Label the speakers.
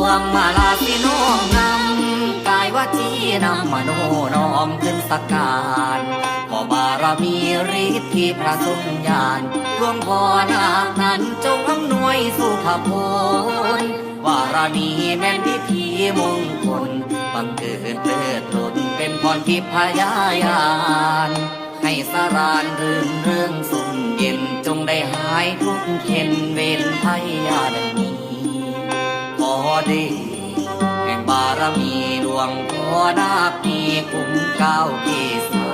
Speaker 1: วงมาลาสิน้องนำกายวาจีนำมโนน้อมขึ้นสักการขอบารมีฤทธิ์ที่พระทรงญาณดวงพ่อนาคนั้นจงอำนวยสุขผลวารานีแม่นพิธีมงคลบังเกิดเลิศล้นเป็นพรทิพยายานให้สารานรื่นเรื่องสุขเย็นจงได้หายทุกเข็นเวรภัยยาได้มีขอเดชแห่งบารมีหลวงพ่อนาคมีคุ้มเก้าเกศา